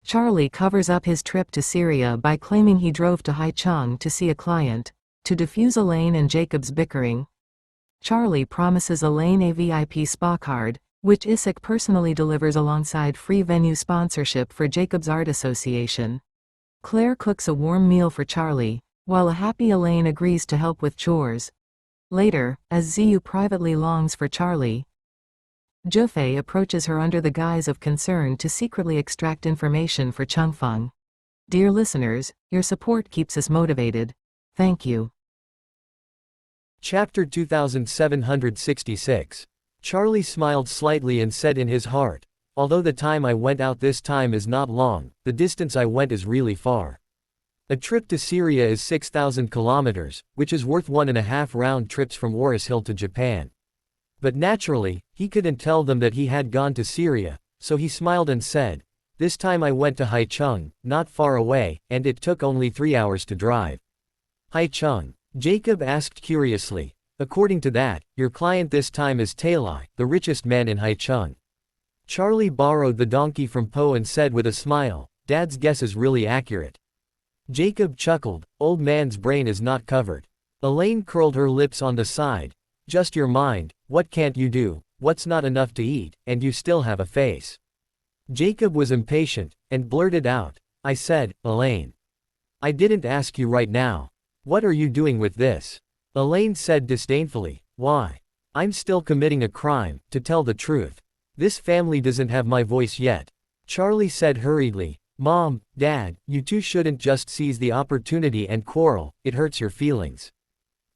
Charlie covers up his trip to Syria by claiming he drove to Haicheng to see a client, to diffuse Elaine and Jacob's bickering. Charlie promises Elaine a VIP spa card, which Isaac personally delivers alongside free venue sponsorship for Jacob's art association. Claire cooks a warm meal for Charlie, while a happy Elaine agrees to help with chores. Later, as Zhiyu privately longs for Charlie, Zhifei approaches her under the guise of concern to secretly extract information for Chengfeng. Dear listeners, your support keeps us motivated. Thank you. Chapter 2766. Charlie smiled slightly and said in his heart, although the time I went out this time is not long, the distance I went is really far. A trip to Syria is 6,000 kilometers, which is worth 1.5 round trips from Oris Hill to Japan. But naturally, he couldn't tell them that he had gone to Syria, so he smiled and said, this time I went to Haicheng, not far away, and it took only 3 hours to drive. Haicheng? Jacob asked curiously. According to that, your client this time is Tailai, the richest man in Haicheng. Charlie borrowed the donkey from Po and said with a smile, Dad's guess is really accurate. Jacob chuckled, old man's brain is not covered. Elaine curled her lips on the side. Just your mind, what can't you do, what's not enough to eat, and you still have a face. Jacob was impatient, and blurted out, I said, Elaine. I didn't ask you right now. What are you doing with this? Elaine said disdainfully, why? I'm still committing a crime, to tell the truth. This family doesn't have my voice yet. Charlie said hurriedly, Mom, Dad, you two shouldn't just seize the opportunity and quarrel, it hurts your feelings.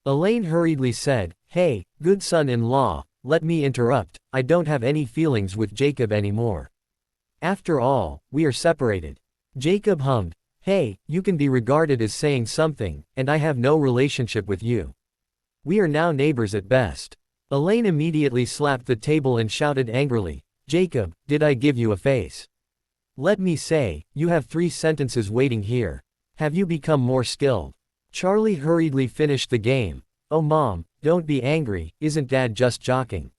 Elaine hurriedly said, hey, good son-in-law, let me interrupt, I don't have any feelings with Jacob anymore. After all, we are separated. Jacob hummed, hey, you can be regarded as saying something, and I have no relationship with you. We are now neighbors at best. Elaine immediately slapped the table and shouted angrily, Jacob, did I give you a face? Let me say, you have 3 sentences waiting here. Have you become more skilled? Charlie hurriedly finished the game. Oh Mom, don't be angry, isn't Dad just joking?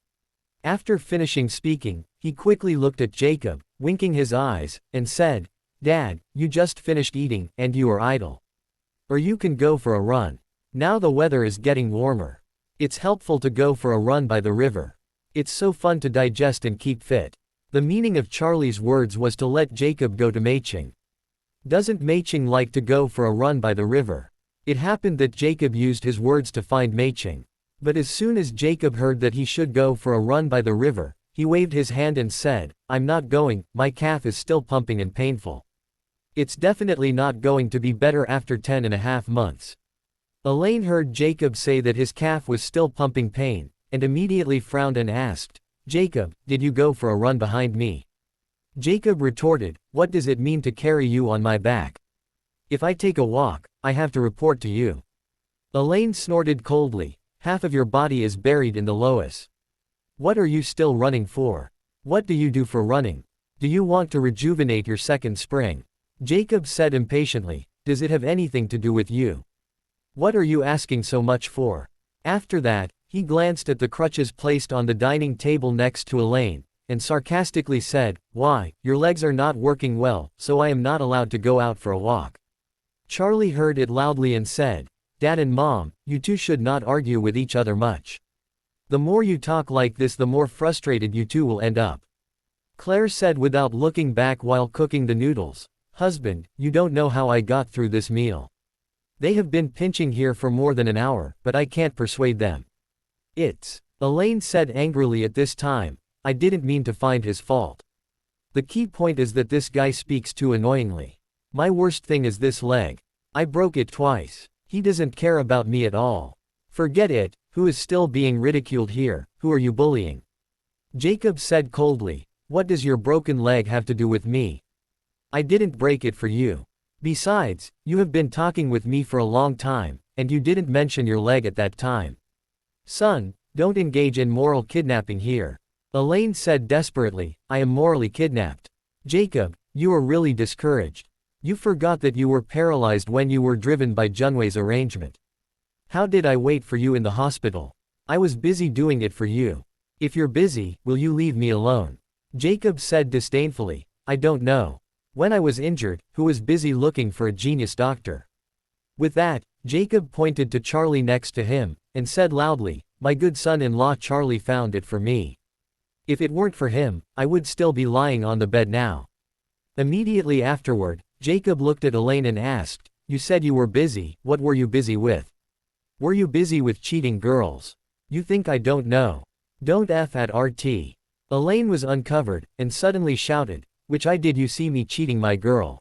After finishing speaking, he quickly looked at Jacob, winking his eyes, and said, Dad, you just finished eating, and you are idle. Or you can go for a run. Now the weather is getting warmer. It's helpful to go for a run by the river. It's so fun to digest and keep fit. The meaning of Charlie's words was to let Jacob go to Haicheng. Doesn't Haicheng like to go for a run by the river? It happened that Jacob used his words to find Haicheng. But as soon as Jacob heard that he should go for a run by the river, he waved his hand and said, I'm not going, my calf is still pumping and painful. It's definitely not going to be better after 10.5 months. Elaine heard Jacob say that his calf was still pumping pain, and immediately frowned and asked, Jacob, did you go for a run behind me? Jacob retorted, what does it mean to carry you on my back? If I take a walk, I have to report to you. Elaine snorted coldly, half of your body is buried in the loess. What are you still running for? What do you do for running? Do you want to rejuvenate your second spring? Jacob said impatiently, does it have anything to do with you? What are you asking so much for? After that, he glanced at the crutches placed on the dining table next to Elaine, and sarcastically said, why, your legs are not working well, so I am not allowed to go out for a walk. Charlie heard it loudly and said, Dad and Mom, you two should not argue with each other much. The more you talk like this, the more frustrated you two will end up. Claire said without looking back while cooking the noodles, Husband, you don't know how I got through this meal. They have been pinching here for more than an hour, but I can't persuade them. Elaine said angrily at this time, I didn't mean to find his fault. The key point is that this guy speaks too annoyingly. My worst thing is this leg. I broke it twice. He doesn't care about me at all. Forget it, who is still being ridiculed here, who are you bullying? Jacob said coldly, what does your broken leg have to do with me? I didn't break it for you. Besides, you have been talking with me for a long time, and you didn't mention your leg at that time. Son, don't engage in moral kidnapping here. Elaine said desperately, I am morally kidnapped. Jacob, you are really discouraged. You forgot that you were paralyzed when you were driven by Junwei's arrangement. How did I wait for you in the hospital? I was busy doing it for you. If you're busy, will you leave me alone? Jacob said disdainfully, I don't know. When I was injured, who was busy looking for a genius doctor. With that, Jacob pointed to Charlie next to him, and said loudly, "My good son-in-law Charlie found it for me. If it weren't for him, I would still be lying on the bed now." Immediately afterward, Jacob looked at Elaine and asked, "You said you were busy, what were you busy with? Were you busy with cheating girls? You think I don't know? Don't F at RT. Elaine was uncovered, and suddenly shouted, "Which I did you see me cheating my girl?"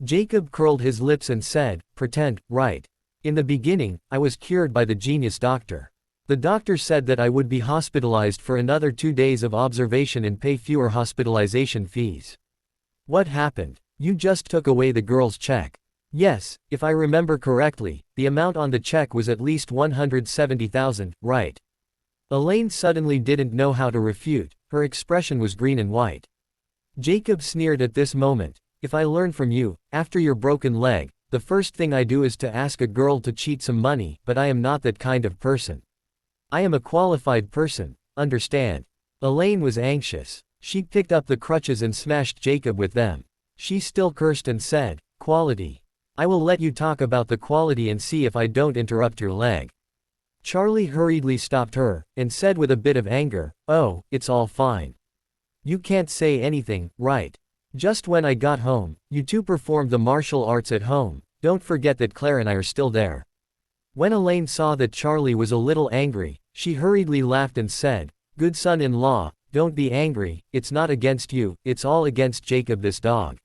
Jacob curled his lips and said, "Pretend, right. In the beginning, I was cured by the genius doctor. The doctor said that I would be hospitalized for another 2 days of observation and pay fewer hospitalization fees. What happened? You just took away the girl's check. Yes, if I remember correctly, the amount on the check was at least 170,000, right?" Elaine suddenly didn't know how to refute, her expression was green and white. Jacob sneered at this moment, "If I learn from you, after your broken leg, the first thing I do is to ask a girl to cheat some money, but I am not that kind of person. I am a qualified person, understand?" Elaine was anxious. She picked up the crutches and smashed Jacob with them. She still cursed and said, "Quality. I will let you talk about the quality and see if I don't interrupt your leg." Charlie hurriedly stopped her, and said with a bit of anger, "Oh, it's all fine. You can't say anything, right? Just when I got home, you two performed the martial arts at home, don't forget that Claire and I are still there." When Elaine saw that Charlie was a little angry, she hurriedly laughed and said, "Good son-in-law, don't be angry, it's not against you, it's all against Jacob this dog."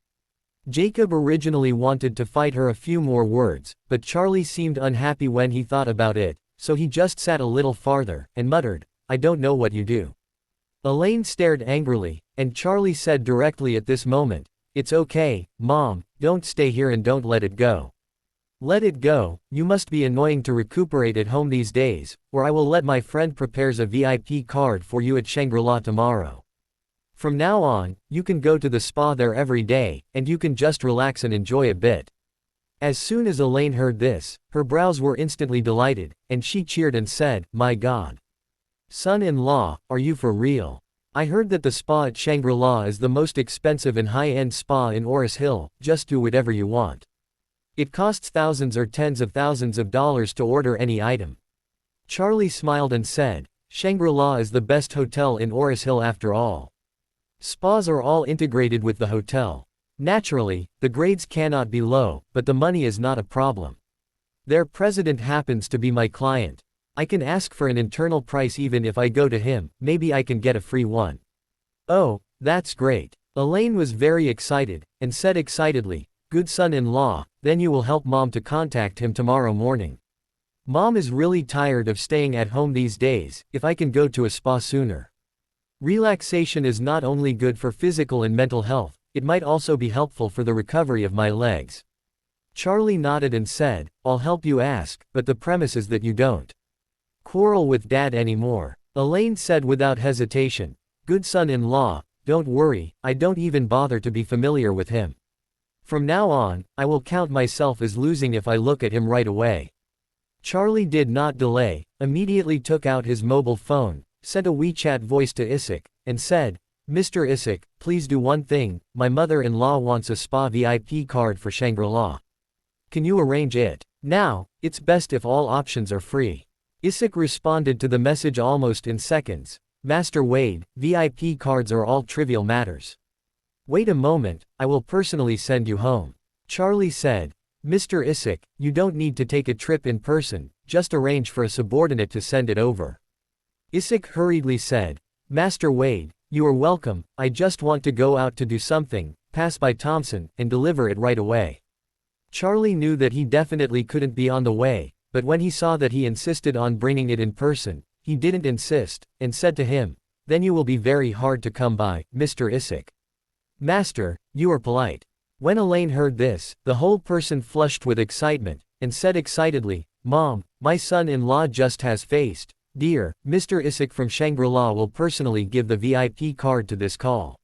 Jacob originally wanted to fight her a few more words, but Charlie seemed unhappy when he thought about it, so he just sat a little farther, and muttered, "I don't know what you do." Elaine stared angrily, and Charlie said directly at this moment, "It's okay, Mom, don't stay here and don't let it go. Let it go, you must be annoying to recuperate at home these days, or I will let my friend prepares a VIP card for you at Shangri-La tomorrow. From now on, you can go to the spa there every day, and you can just relax and enjoy a bit." As soon as Elaine heard this, her brows were instantly delighted, and she cheered and said, "My God. Son-in-law, are you for real? I heard that the spa at Shangri-La is the most expensive and high-end spa in Oris Hill, just do whatever you want. It costs thousands or tens of thousands of dollars to order any item." Charlie smiled and said, "Shangri-La is the best hotel in Oris Hill after all. Spas are all integrated with the hotel. Naturally, the grades cannot be low, but the money is not a problem. Their president happens to be my client. I can ask for an internal price even if I go to him, maybe I can get a free one." "Oh, that's great." Elaine was very excited, and said excitedly, "Good son-in-law, then you will help Mom to contact him tomorrow morning. Mom is really tired of staying at home these days, if I can go to a spa sooner. Relaxation is not only good for physical and mental health, it might also be helpful for the recovery of my legs." Charlie nodded and said, "I'll help you ask, but the premise is that you don't quarrel with Dad anymore." Elaine said without hesitation, "Good son-in-law, don't worry, I don't even bother to be familiar with him. From now on, I will count myself as losing if I look at him right away." Charlie did not delay, immediately took out his mobile phone, sent a WeChat voice to Isik, and said, "Mr. Isik, please do one thing, my mother-in-law wants a spa VIP card for Shangri-La. Can you arrange it? Now, it's best if all options are free." Isik responded to the message almost in seconds, "Master Wade, VIP cards are all trivial matters. Wait a moment, I will personally send you home." Charlie said, "Mr. Isik, you don't need to take a trip in person, just arrange for a subordinate to send it over." Isik hurriedly said, "Master Wade, you are welcome, I just want to go out to do something, pass by Thompson, and deliver it right away." Charlie knew that he definitely couldn't be on the way, but when he saw that he insisted on bringing it in person, he didn't insist, and said to him, "Then you will be very hard to come by, Mr. Isik." "Master, you are polite." When Elaine heard this, the whole person flushed with excitement, and said excitedly, "Mom, my son-in-law just has faced. Dear, Mr. Isik from Shangri-La will personally give the VIP card to this call.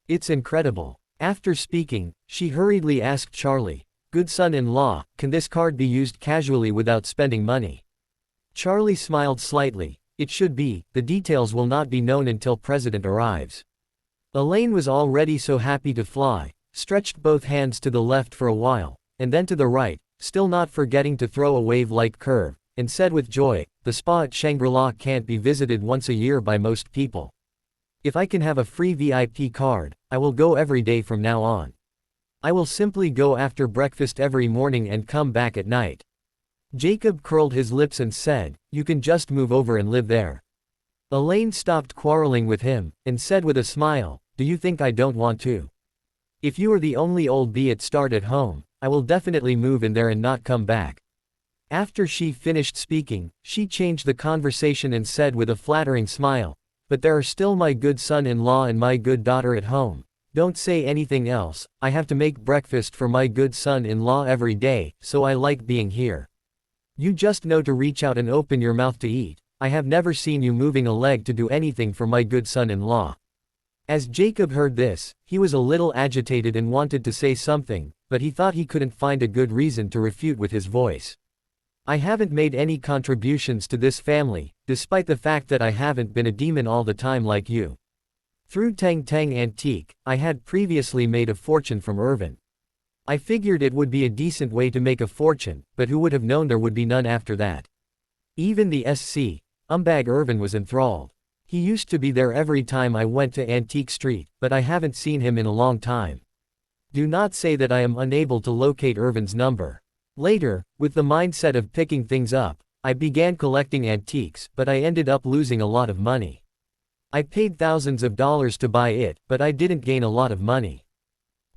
It's incredible." After speaking, she hurriedly asked Charlie, "Good son-in-law, can this card be used casually without spending money?" Charlie smiled slightly, "It should be, the details will not be known until President arrives." Elaine was already so happy to fly, stretched both hands to the left for a while, and then to the right, still not forgetting to throw a wave-like curve, and said with joy, "The spa at Shangri-La can't be visited once a year by most people. If I can have a free VIP card, I will go every day from now on. I will simply go after breakfast every morning and come back at night." Jacob curled his lips and said, "You can just move over and live there." Elaine stopped quarreling with him, and said with a smile, "Do you think I don't want to? If you are the only old bee at start at home, I will definitely move in there and not come back." After she finished speaking, she changed the conversation and said with a flattering smile, "But there are still my good son-in-law and my good daughter at home. Don't say anything else, I have to make breakfast for my good son-in-law every day, so I like being here. You just know to reach out and open your mouth to eat. I have never seen you moving a leg to do anything for my good son-in-law." As Jacob heard this, he was a little agitated and wanted to say something, but he thought he couldn't find a good reason to refute with his voice. "I haven't made any contributions to this family, despite the fact that I haven't been a demon all the time like you. Through Tang Tang Antique, I had previously made a fortune from Irvin. I figured it would be a decent way to make a fortune, but who would have known there would be none after that. Even the SC, Umbag Irvin was enthralled. He used to be there every time I went to Antique Street, but I haven't seen him in a long time. Do not say that I am unable to locate Irvin's number." Later, with the mindset of picking things up, I began collecting antiques, but I ended up losing a lot of money. I paid thousands of dollars to buy it, but I didn't gain a lot of money.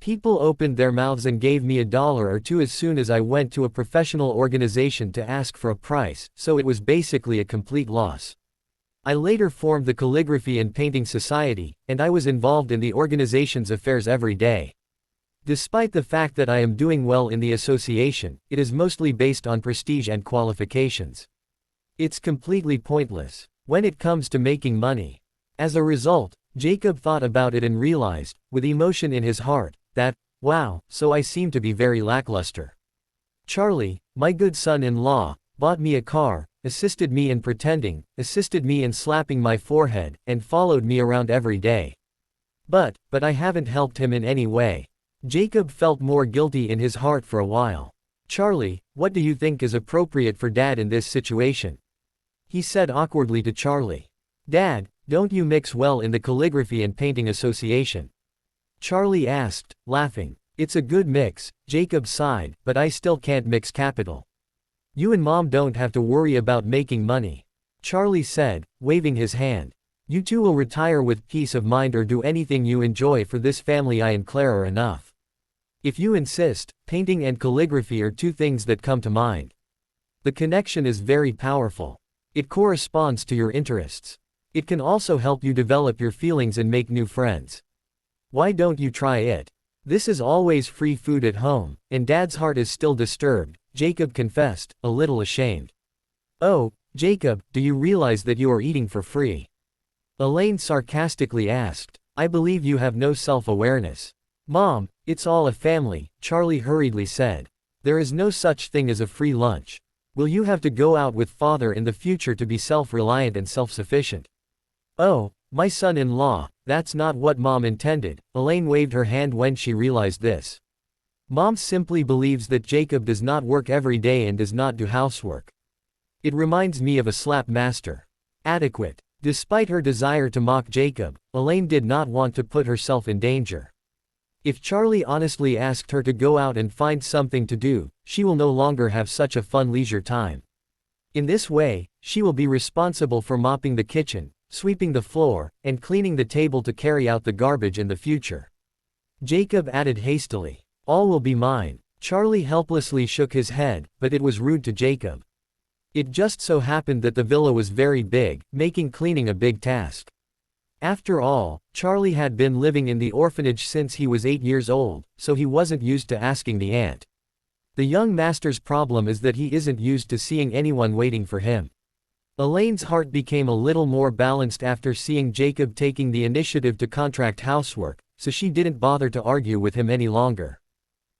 People opened their mouths and gave me $1 or $2 as soon as I went to a professional organization to ask for a price, so it was basically a complete loss. I later formed the Calligraphy and Painting Society, and I was involved in the organization's affairs every day. Despite the fact that I am doing well in the association, it is mostly based on prestige and qualifications. It's completely pointless when it comes to making money. As a result, Jacob thought about it and realized, with emotion in his heart, that, wow, so I seem to be very lackluster. Charlie, my good son-in-law, bought me a car, assisted me in pretending, assisted me in slapping my forehead, and followed me around every day. But I haven't helped him in any way. Jacob felt more guilty in his heart for a while. "Charlie, what do you think is appropriate for Dad in this situation?" he said awkwardly to Charlie. "Dad, don't you mix well in the Calligraphy and Painting Association?" Charlie asked, laughing. "It's a good mix," Jacob sighed, "but I still can't mix capital. You and Mom don't have to worry about making money," Charlie said, waving his hand. "You two will retire with peace of mind or do anything you enjoy for this family. I and Claire are enough. If you insist, painting and calligraphy are two things that come to mind. The connection is very powerful. It corresponds to your interests. It can also help you develop your feelings and make new friends. Why don't you try it? This is always free food at home, and Dad's heart is still disturbed," Jacob confessed, a little ashamed. "Oh, Jacob, do you realize that you are eating for free?" Elaine sarcastically asked. "I believe you have no self-awareness." "Mom, it's all a family," Charlie hurriedly said. "There is no such thing as a free lunch. Will you have to go out with Father in the future to be self-reliant and self-sufficient?" "Oh, my son-in-law, that's not what Mom intended." Elaine waved her hand when she realized this. "Mom simply believes that Jacob does not work every day and does not do housework. It reminds me of a slap master. Adequate." Despite her desire to mock Jacob, Elaine did not want to put herself in danger. If Charlie honestly asked her to go out and find something to do, she will no longer have such a fun leisure time. In this way, she will be responsible for mopping the kitchen, sweeping the floor, and cleaning the table to carry out the garbage in the future. Jacob added hastily, "All will be mine." Charlie helplessly shook his head, but it was rude to Jacob. It just so happened that the villa was very big, making cleaning a big task. After all, Charlie had been living in the orphanage since he was 8 years old, so he wasn't used to asking the aunt. The young master's problem is that he isn't used to seeing anyone waiting for him. Elaine's heart became a little more balanced after seeing Jacob taking the initiative to contract housework, so she didn't bother to argue with him any longer.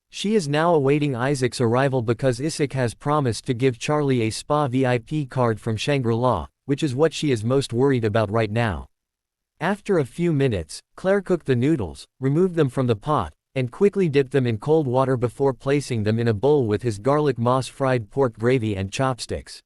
She is now awaiting Isaac's arrival because Isaac has promised to give Charlie a spa VIP card from Shangri-La, which is what she is most worried about right now. After a few minutes, Claire cooked the noodles, removed them from the pot, and quickly dipped them in cold water before placing them in a bowl with his garlic moss fried pork gravy and chopsticks.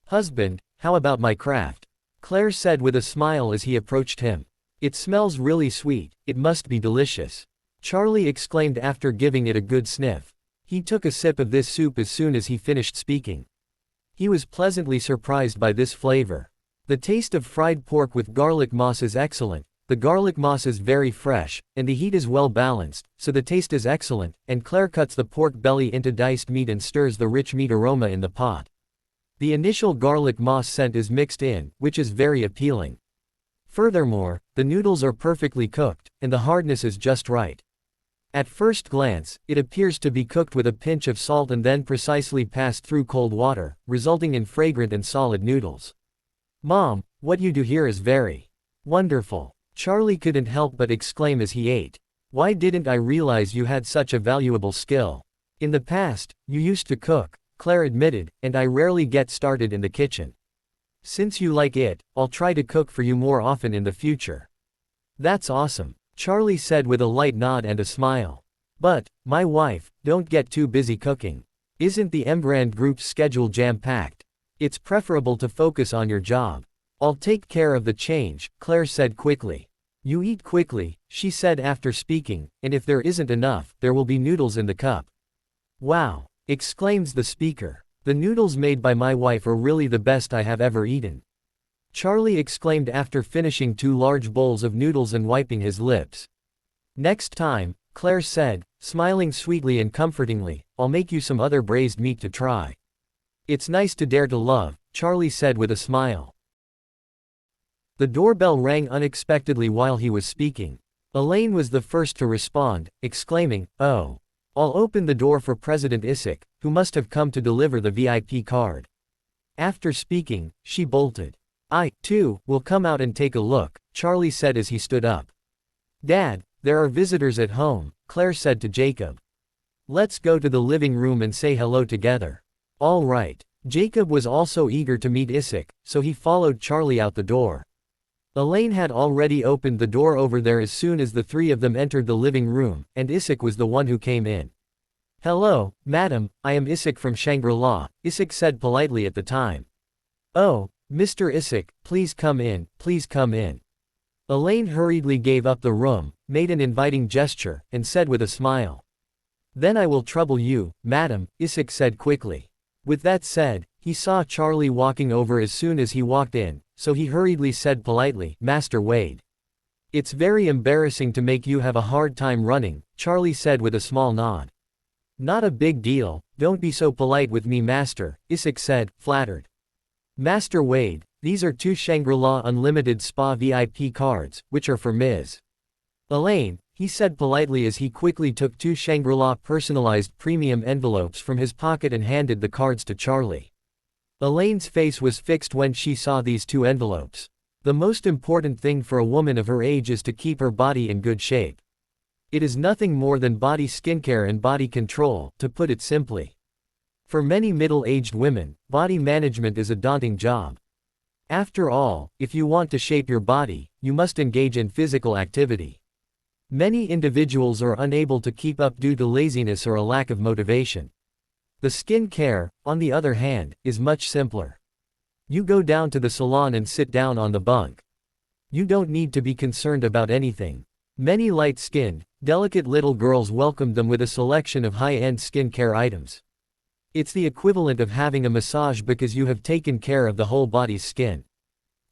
"Husband, how about my craft?" Claire said with a smile as he approached him. "It smells really sweet, it must be delicious," Charlie exclaimed after giving it a good sniff. He took a sip of this soup as soon as he finished speaking. He was pleasantly surprised by this flavor. The taste of fried pork with garlic moss is excellent. The garlic moss is very fresh, and the heat is well balanced, so the taste is excellent, and Claire cuts the pork belly into diced meat and stirs the rich meat aroma in the pot. The initial garlic moss scent is mixed in, which is very appealing. Furthermore, the noodles are perfectly cooked, and the hardness is just right. At first glance, it appears to be cooked with a pinch of salt and then precisely passed through cold water, resulting in fragrant and solid noodles. "Mom, what you do here is very wonderful," Charlie couldn't help but exclaim as he ate. "Why didn't I realize you had such a valuable skill? In the past, you used to cook," Claire admitted, "and I rarely get started in the kitchen. Since you like it, I'll try to cook for you more often in the future." "That's awesome," Charlie said with a light nod and a smile. "But, my wife, don't get too busy cooking. Isn't the Embrand Group's schedule jam-packed? It's preferable to focus on your job." "I'll take care of the change," Claire said quickly. "You eat quickly," she said after speaking, "and if there isn't enough, there will be noodles in the cup." "Wow!" exclaims the speaker. "The noodles made by my wife are really the best I have ever eaten," Charlie exclaimed after finishing 2 large bowls of noodles and wiping his lips. "Next time," Claire said, smiling sweetly and comfortingly, "I'll make you some other braised meat to try." "It's nice to dare to love," Charlie said with a smile. The doorbell rang unexpectedly while he was speaking. Elaine was the first to respond, exclaiming, "Oh. I'll open the door for President Isik, who must have come to deliver the VIP card." After speaking, she bolted. "I, too, will come out and take a look," Charlie said as he stood up. "Dad, there are visitors at home," Claire said to Jacob. "Let's go to the living room and say hello together." "All right." Jacob was also eager to meet Isik, so he followed Charlie out the door. Elaine had already opened the door over there as soon as the 3 of them entered the living room, and Isik was the one who came in. "Hello, madam, I am Isik from Shangri-La," Isik said politely at the time. "Oh, Mr. Isik, please come in, please come in." Elaine hurriedly gave up the room, made an inviting gesture, and said with a smile. "Then I will trouble you, madam," Isik said quickly. With that said, he saw Charlie walking over as soon as he walked in, so he hurriedly said politely, "Master Wade." "It's very embarrassing to make you have a hard time running," Charlie said with a small nod. "Not a big deal, don't be so polite with me, Master," Isik said, flattered. "Master Wade, these are 2 Shangri-La Unlimited Spa VIP cards, which are for Ms. Elaine," he said politely as he quickly took 2 Shangri-La personalized premium envelopes from his pocket and handed the cards to Charlie. Elaine's face was fixed when she saw these 2 envelopes. The most important thing for a woman of her age is to keep her body in good shape. It is nothing more than body skincare and body control, to put it simply. For many middle-aged women, body management is a daunting job. After all, if you want to shape your body, you must engage in physical activity. Many individuals are unable to keep up due to laziness or a lack of motivation. The skin care, on the other hand, is much simpler. You go down to the salon and sit down on the bunk. You don't need to be concerned about anything. Many light-skinned, delicate little girls welcomed them with a selection of high-end skin care items. It's the equivalent of having a massage because you have taken care of the whole body's skin.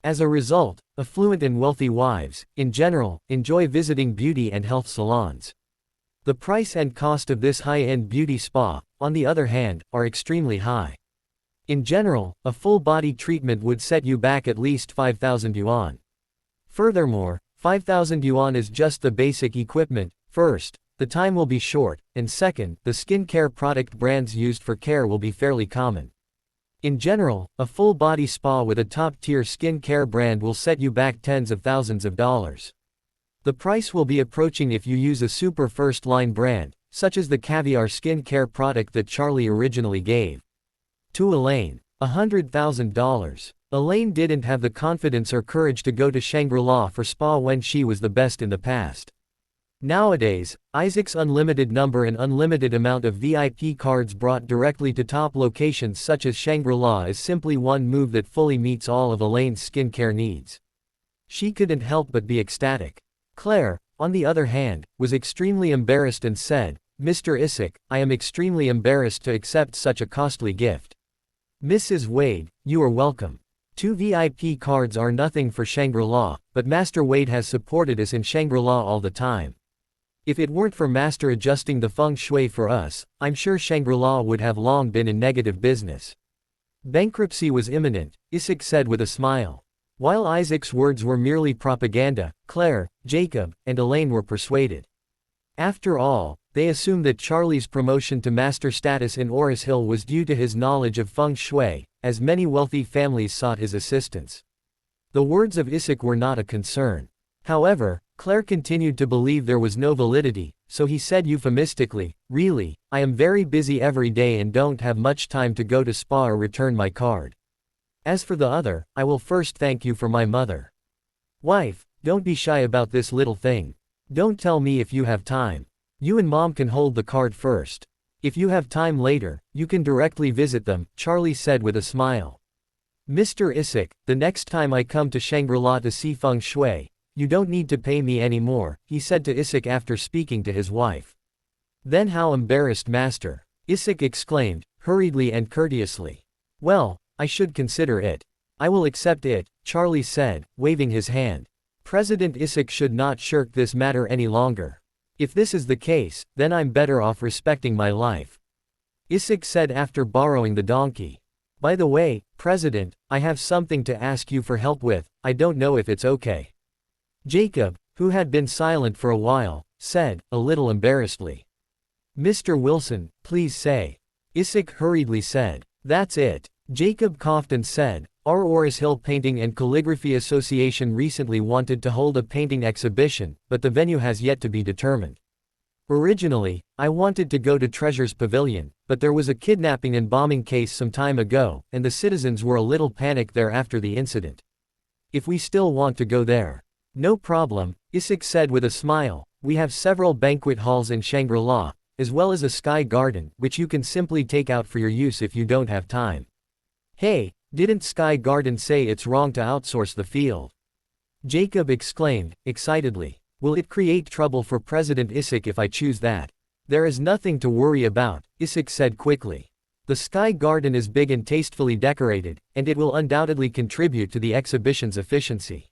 As a result, affluent and wealthy wives, in general, enjoy visiting beauty and health salons. The price and cost of this high-end beauty spa, on the other hand, are extremely high. In general, a full-body treatment would set you back at least 5,000 yuan. Furthermore, 5,000 yuan is just the basic equipment. First, the time will be short, and second, the skincare product brands used for care will be fairly common. In general, a full-body spa with a top-tier skincare brand will set you back tens of thousands of dollars. The price will be approaching if you use a super first-line brand, such as the caviar skincare product that Charlie originally gave to Elaine. $100,000. Elaine didn't have the confidence or courage to go to Shangri-La for spa when she was the best in the past. Nowadays, Isaac's unlimited number and unlimited amount of VIP cards brought directly to top locations such as Shangri-La is simply one move that fully meets all of Elaine's skincare needs. She couldn't help but be ecstatic. Claire, on the other hand, was extremely embarrassed and said, "Mr. Isaac, I am extremely embarrassed to accept such a costly gift." "Mrs. Wade, you are welcome. 2 VIP cards are nothing for Shangri-La, but Master Wade has supported us in Shangri-La all the time. If it weren't for Master adjusting the feng shui for us, I'm sure Shangri-La would have long been in negative business." Bankruptcy was imminent, Isaac said with a smile. While Isaac's words were merely propaganda, Claire, Jacob, and Elaine were persuaded. After all, they assumed that Charlie's promotion to master status in Oris Hill was due to his knowledge of feng shui, as many wealthy families sought his assistance. The words of Isaac were not a concern. However, Claire continued to believe there was no validity, so he said euphemistically, "Really, I am very busy every day and don't have much time to go to spa or return my card. As for the other, I will first thank you for my mother. Wife, don't be shy about this little thing. Don't tell me if you have time. You and Mom can hold the card first. If you have time later, you can directly visit them," Charlie said with a smile. "Mr. Isaac, the next time I come to Shangri-La to see feng shui, you don't need to pay me anymore," he said to Isaac after speaking to his wife. "Then how embarrassed, Master," Isaac exclaimed, hurriedly and courteously. "Well, I should consider it. I will accept it," Charlie said, waving his hand. President Isaac should not shirk this matter any longer. "If this is the case, then I'm better off respecting my life," Isaac said after borrowing the donkey. "By the way, President, I have something to ask you for help with, I don't know if it's okay." Jacob, who had been silent for a while, said, a little embarrassedly. "Mr. Wilson, please say," Isaac hurriedly said. "That's it." Jacob coughed and said, "Our Oris Hill Painting and Calligraphy Association recently wanted to hold a painting exhibition, but the venue has yet to be determined. Originally, I wanted to go to Treasure's Pavilion, but there was a kidnapping and bombing case some time ago, and the citizens were a little panicked there after the incident. If we still want to go there." "No problem," Isaac said with a smile. "We have several banquet halls in Shangri-La, as well as a sky garden, which you can simply take out for your use if you don't have time." "Hey, didn't Sky Garden say it's wrong to outsource the field?" Jacob exclaimed, excitedly. "Will it create trouble for President Isaac if I choose that?" "There is nothing to worry about," Isaac said quickly. "The Sky Garden is big and tastefully decorated, and it will undoubtedly contribute to the exhibition's efficiency.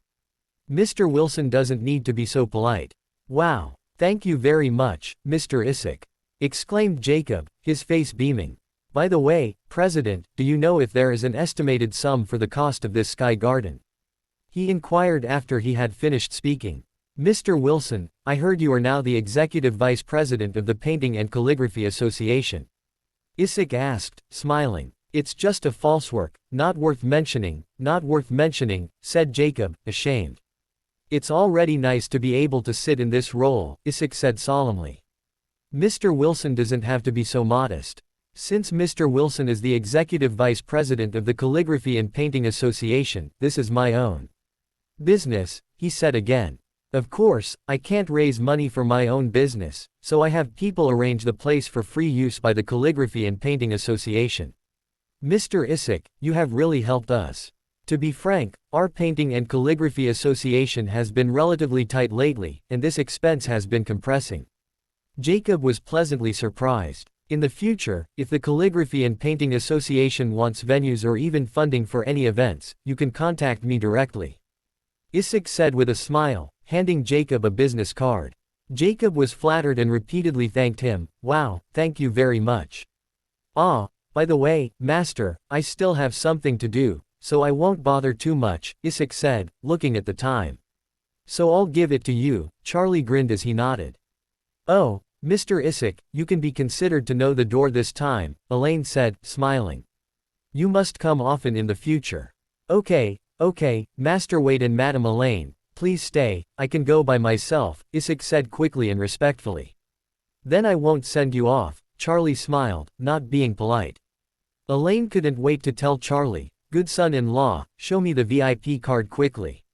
Mr. Wilson doesn't need to be so polite." "Wow, thank you very much, Mr. Isaac," exclaimed Jacob, his face beaming. "By the way, President, do you know if there is an estimated sum for the cost of this Sky Garden?" he inquired after he had finished speaking. "Mr. Wilson, I heard you are now the Executive Vice President of the Painting and Calligraphy Association," Isaac asked, smiling. "It's just a falsework, not worth mentioning, said Jacob, ashamed. "It's already nice to be able to sit in this role," Isaac said solemnly. "Mr. Wilson doesn't have to be so modest. Since Mr. Wilson is the Executive Vice President of the Calligraphy and Painting Association, this is my own business," he said again. "Of course, I can't raise money for my own business, so I have people arrange the place for free use by the Calligraphy and Painting Association. Mr. Isaac, you have really helped us. To be frank, our Painting and Calligraphy Association has been relatively tight lately, and this expense has been compressing." Jacob was pleasantly surprised. "In the future, if the Calligraphy and Painting Association wants venues or even funding for any events, you can contact me directly," Isaac said with a smile, handing Jacob a business card. Jacob was flattered and repeatedly thanked him. "Wow, thank you very much. Ah, by the way, Master, I still have something to do, so I won't bother too much," Isaac said, looking at the time. "So I'll give it to you," Charlie grinned as he nodded. "Oh, Mr. Isaac, you can be considered to know the door this time," Elaine said, smiling. "You must come often in the future." Okay, Master Wade and Madam Elaine, please stay, I can go by myself," Isaac said quickly and respectfully. "Then I won't send you off," Charlie smiled, not being polite. Elaine couldn't wait to tell Charlie, "Good son-in-law, show me the VIP card quickly."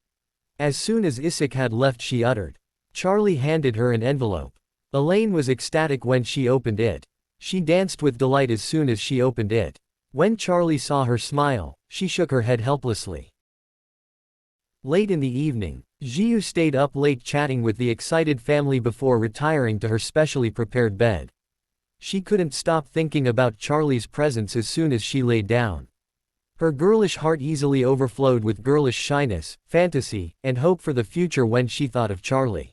As soon as Isaac had left she uttered, Charlie handed her an envelope. Elaine was ecstatic when she opened it. She danced with delight as soon as she opened it. When Charlie saw her smile, she shook her head helplessly. Late in the evening, Zhiyu stayed up late chatting with the excited family before retiring to her specially prepared bed. She couldn't stop thinking about Charlie's presence as soon as she laid down. Her girlish heart easily overflowed with girlish shyness, fantasy, and hope for the future when she thought of Charlie.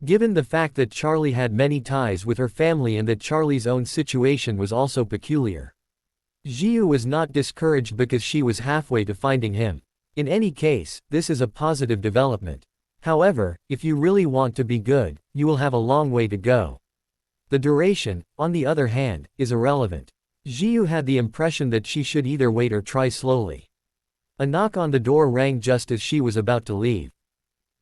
Given the fact that Charlie had many ties with her family and that Charlie's own situation was also peculiar, Zhiyu was not discouraged because she was halfway to finding him. In any case, this is a positive development. However, if you really want to be good, you will have a long way to go. The duration, on the other hand, is irrelevant. Zhiyu had the impression that she should either wait or try slowly. A knock on the door rang just as she was about to leave.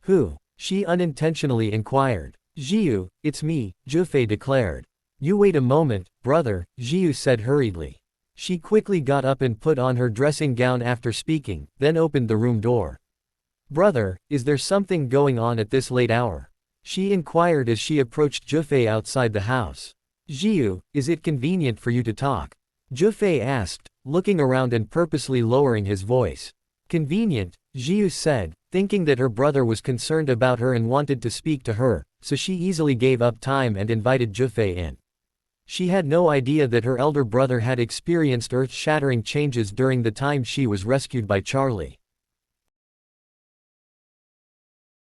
"Who?" she unintentionally inquired. "Zhiyu, it's me," Zhifei declared. "You wait a moment, brother," Zhiyu said hurriedly. She quickly got up and put on her dressing gown after speaking, then opened the room door. "Brother, is there something going on at this late hour?" she inquired as she approached Zhifei outside the house. "Zhiyu, is it convenient for you to talk?" Zhifei asked, looking around and purposely lowering his voice. "Convenient," Zhiyu said, thinking that her brother was concerned about her and wanted to speak to her, so she easily gave up time and invited Zhifei in. She had no idea that her elder brother had experienced earth-shattering changes during the time she was rescued by Charlie.